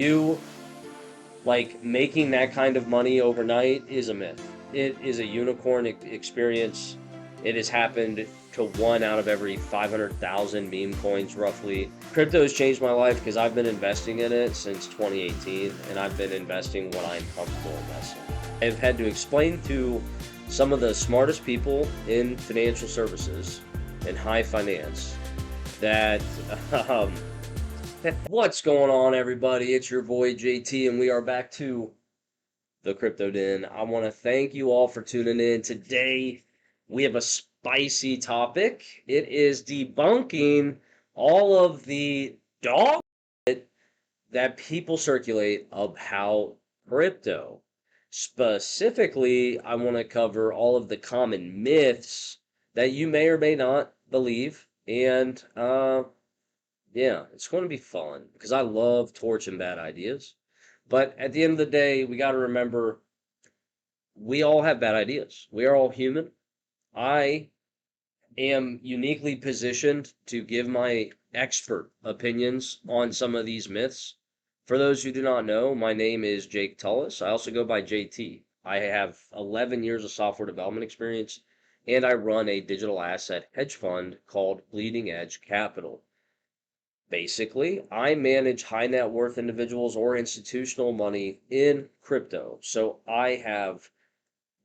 You like making that kind of money overnight is a myth. It is a unicorn experience. It has happened to one out of every 500,000 meme coins, roughly. Crypto has changed my life because I've been investing in it since 2018, and I've been investing what I'm comfortable investing. I've had to explain to some of the smartest people in financial services and high finance that um, what's going on, everybody? It's your boy JT, and we are back to the Crypto Den. I want to thank you all for tuning in. Today, we have a spicy topic. It is debunking all of the dog that people circulate about crypto. Specifically, I want to cover all of the common myths that you may or may not believe, and yeah, it's going to be fun because I love torching bad ideas. But at the end of the day, we got to remember we all have bad ideas. We are all human. I am uniquely positioned to give my expert opinions on some of these myths. For those who do not know, my name is Jake Tullis. I also go by JT. I have 11 years of software development experience, and I run a digital asset hedge fund called Bleeding Edge Capital. Basically, I manage high net worth individuals or institutional money in crypto. So I have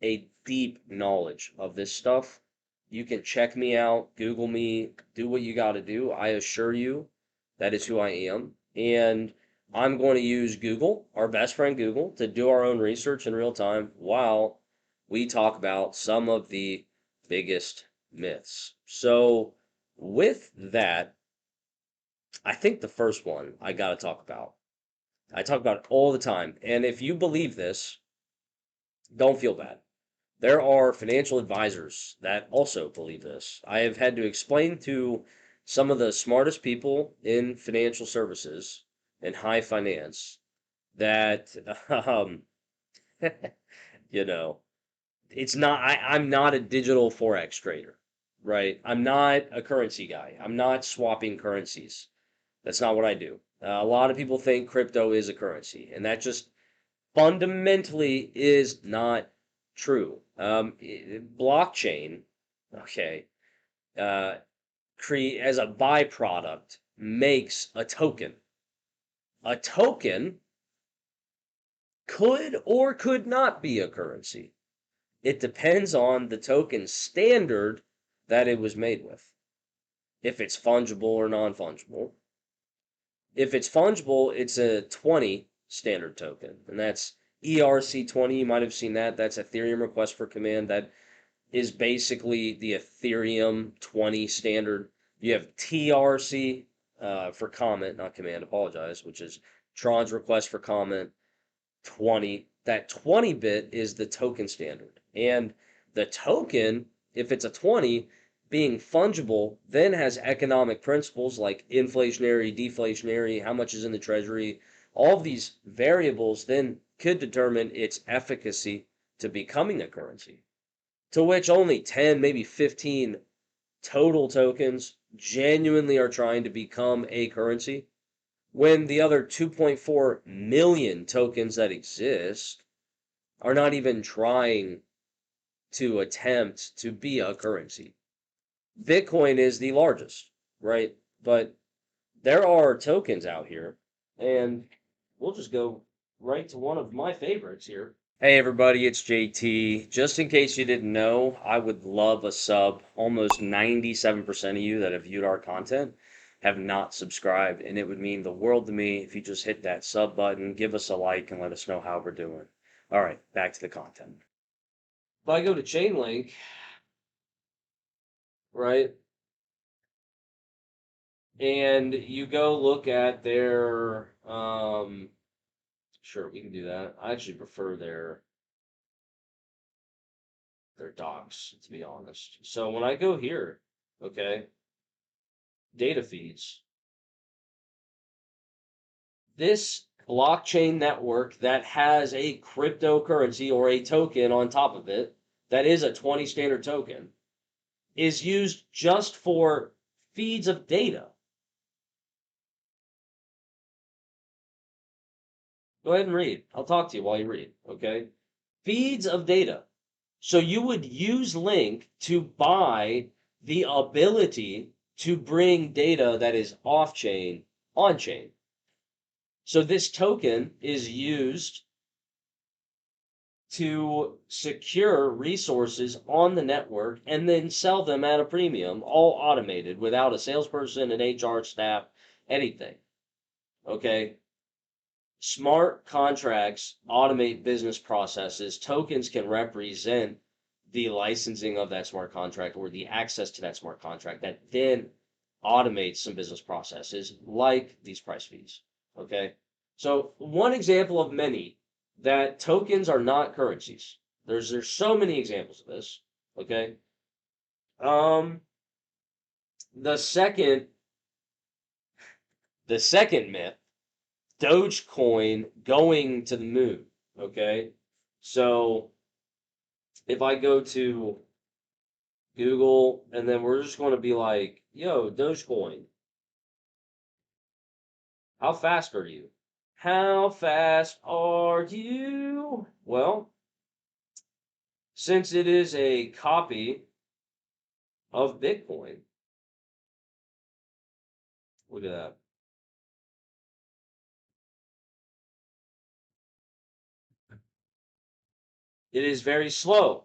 a deep knowledge of this stuff. You can check me out, Google me, do what you got to do. I assure you that is who I am. And I'm going to use Google, our best friend Google, to do our own research in real time while we talk about some of the biggest myths. So, with that, I think the first one I got to talk about. I talk about it all the time. And if you believe this, don't feel bad. There are financial advisors that also believe this. I have had to explain to some of the smartest people in financial services and high finance that, you know, I'm not a digital Forex trader, right? I'm not a currency guy. I'm not swapping currencies. That's not what I do. A lot of people think crypto is a currency, and that just fundamentally is not true. Blockchain, okay, uh, create as a byproduct makes a token. A token could or could not be a currency. It depends on the token standard that it was made with. If it's fungible or non-fungible. If it's fungible, it's a 20 standard token, and that's ERC20. You might have seen that. That's Ethereum request for command. That is basically the Ethereum 20 standard. You have TRC for comment, not command, apologize, which is Tron's request for comment 20. That 20 bit is the token standard. And the token, if it's a 20, being fungible, then has economic principles like inflationary, deflationary, how much is in the treasury. All of these variables then could determine its efficacy to becoming a currency, to which only 10, maybe 15 total tokens genuinely are trying to become a currency, when the other 2.4 million tokens that exist are not even trying to attempt to be a currency. Bitcoin is the largest, right? But there are tokens out here, and we'll just go right to one of my favorites here. Hey everybody, it's JT. Just in case you didn't know, I would love a sub. Almost 97% of you that have viewed our content have not subscribed, and it would mean the world to me if you just hit that sub button, give us a like, and let us know how we're doing. All right, back to the content. If I go to Chainlink, right, and you go look at their, sure, we can do that. I actually prefer their docs, to be honest. So when I go here, okay, data feeds, this blockchain network that has a cryptocurrency or a token on top of it that is a 20 standard token is used just for feeds of data. Go ahead and read. I'll talk to you while you read, okay? Feeds of data. So you would use Link to buy the ability to bring data that is off chain on chain. So this token is used to secure resources on the network and then sell them at a premium, all automated without a salesperson, an HR staff, anything. Okay. Smart contracts automate business processes. Tokens can represent the licensing of that smart contract or the access to that smart contract that then automates some business processes like these price feeds. Okay. So one example of many that tokens are not currencies. There's so many examples of this. Okay. Um the second the second myth, Dogecoin going to the moon. Okay. So if I go to Google and then we're just going to be like, yo, Dogecoin, how fast are you? How fast are you? Well, since it is a copy of Bitcoin, look at that. It is very slow.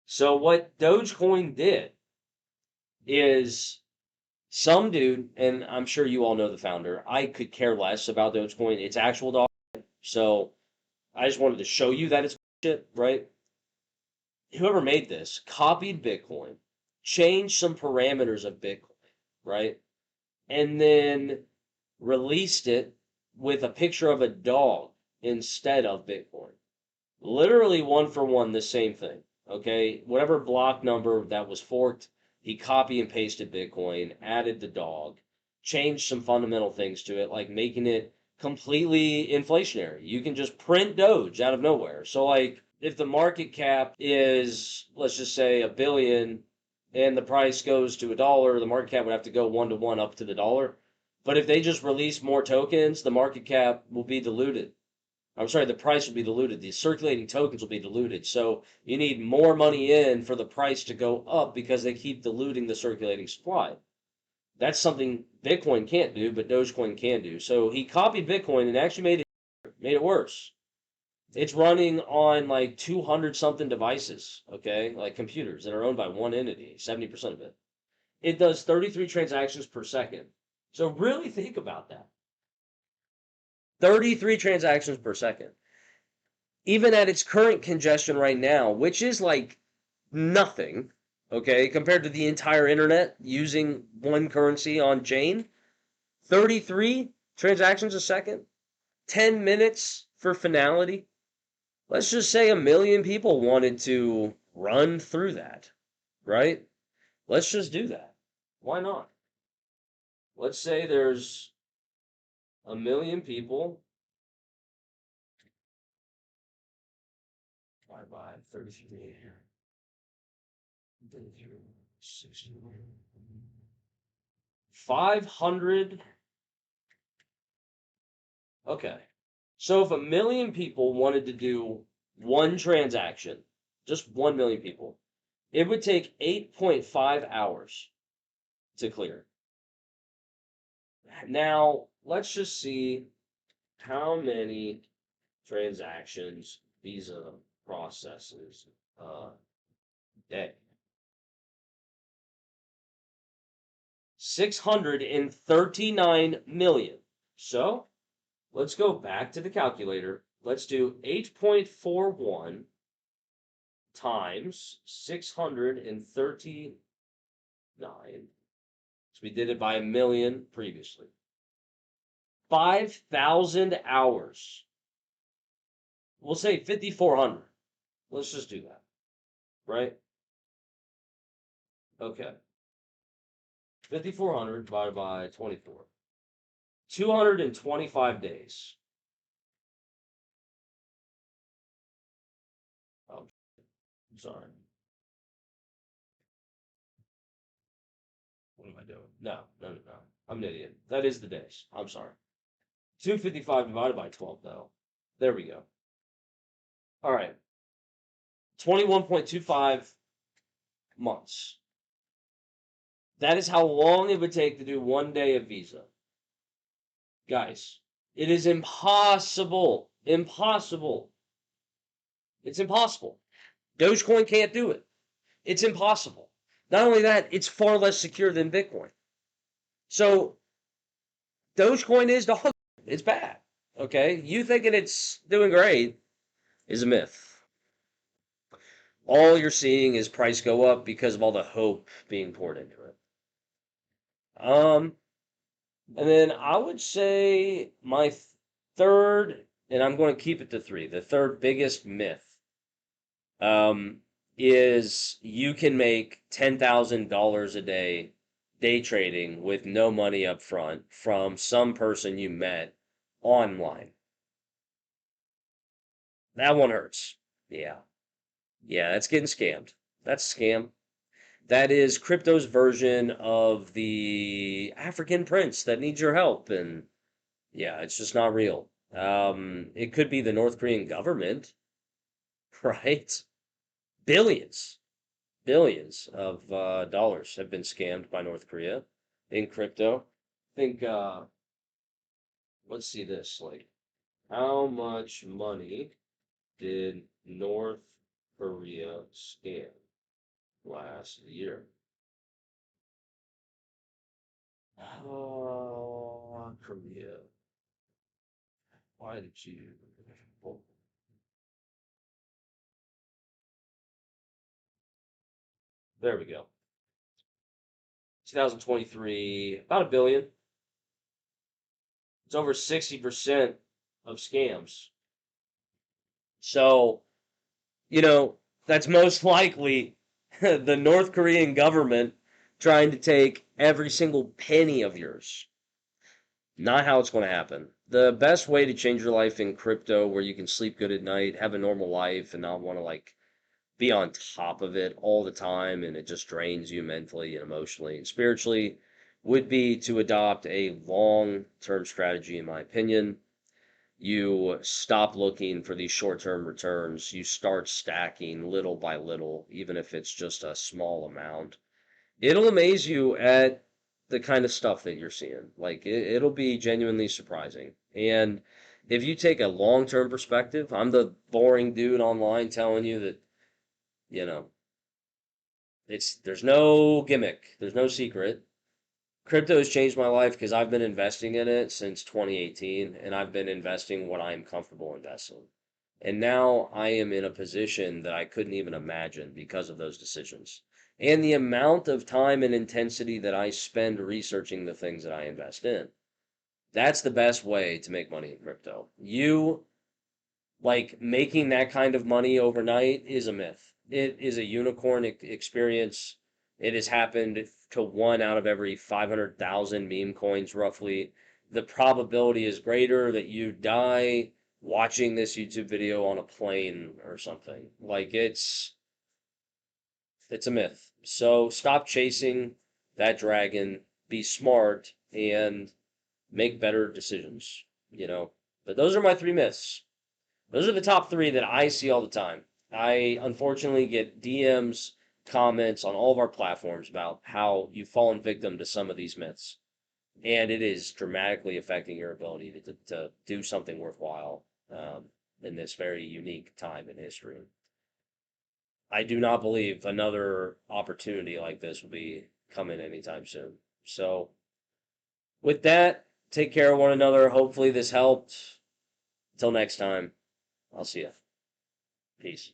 So what Dogecoin did is some dude, and I'm sure you all know the founder. I could care less about Dogecoin. It's actual dog. So I just wanted to show you that it's shit, right? Whoever made this copied Bitcoin, changed some parameters of Bitcoin, right? And then released it with a picture of a dog instead of Bitcoin. Literally one for one, the same thing. Okay. Whatever block number that was forked, he copy and pasted Bitcoin, added the dog, changed some fundamental things to it, like making it completely inflationary. You can just print Doge out of nowhere. So, like, if the market cap is, let's just say, 1 billion and the price goes to $1, the market cap would have to go 1 to 1 up to the dollar. But if they just release more tokens, the market cap will be diluted. I'm sorry, the price will be diluted. The circulating tokens will be diluted. So you need more money in for the price to go up because they keep diluting the circulating supply. That's something Bitcoin can't do, but Dogecoin can do. So he copied Bitcoin and actually made it worse. It's running on like 200 something devices, okay? Like computers that are owned by one entity, 70% of it. It does 33 transactions per second. So really think about that. 33 transactions per second. Even at its current congestion right now, which is like nothing, okay, compared to the entire internet using one currency on chain, 33 transactions a second, 10 minutes for finality. Let's just say 1 million people wanted to run through that, right? Let's just do that. Why not? Let's say there's 1 million people. Divided by 33. 60. 500. Okay. So if 1 million people wanted to do one transaction, just 1 million people, it would take 8.5 hours to clear. Now, let's just see how many transactions Visa processes a day. 639 million. So let's go back to the calculator. Let's do 8.41 times 639. So we did it by 1 million previously. 5,000 hours. We'll say 5,400. Let's just do that. Right? Okay. 5,400 divided by 24. 225 days. Oh, I'm sorry. What am I doing? No. I'm an idiot. That is the days. I'm sorry. 255 divided by 12, though. There we go. All right. 21.25 months. That is how long it would take to do 1 day of Visa. Guys, it is impossible. Impossible. It's impossible. Dogecoin can't do it. It's impossible. Not only that, it's far less secure than Bitcoin. So Dogecoin is dog. It's bad. Okay? You thinking it's doing great is a myth. All you're seeing is price go up because of all the hope being poured into it. And then I would say my third, and I'm going to keep it to three, the third biggest myth is you can make $10,000 a day trading with no money up front from some person you met online. That one hurts. Yeah. Yeah, that's getting scammed. That's a scam. That is crypto's version of the African prince that needs your help. And yeah, it's just not real. It could be the North Korean government, right? Billions, billions of dollars have been scammed by North Korea in crypto. I think, let's see this. Like, how much money did North Korea scam last year? Oh, Korea. Why did you? Oh, there we go. 2023, about a billion. It's over 60% of scams. So, that's most likely the North Korean government trying to take every single penny of yours. Not how it's going to happen. The best way to change your life in crypto where you can sleep good at night, have a normal life, and not want to be on top of it all the time and it just drains you mentally and emotionally and spiritually would be to adopt a long-term strategy, in my opinion. You stop looking for these short-term returns. You start stacking little by little, even if it's just a small amount. It'll amaze you at the kind of stuff that you're seeing. It'll be genuinely surprising. And if you take a long-term perspective, I'm the boring dude online telling you that, you know, there's no gimmick, there's no secret. Crypto has changed my life because I've been investing in it since 2018, and I've been investing what I'm comfortable investing. And now I am in a position that I couldn't even imagine because of those decisions. And the amount of time and intensity that I spend researching the things that I invest in. That's the best way to make money in crypto. Making that kind of money overnight is a myth. It is a unicorn experience. It has happened to one out of every 500,000 meme coins, roughly. The probability is greater that you die watching this YouTube video on a plane or something. It's a myth. So stop chasing that dragon, be smart, and make better decisions. But those are my three myths. Those are the top three that I see all the time. I unfortunately get DMs, comments on all of our platforms about how you've fallen victim to some of these myths. And it is dramatically affecting your ability to do something worthwhile in this very unique time in history. I do not believe another opportunity like this will be coming anytime soon. So, with that, take care of one another. Hopefully, this helped. Until next time, I'll see you. Peace.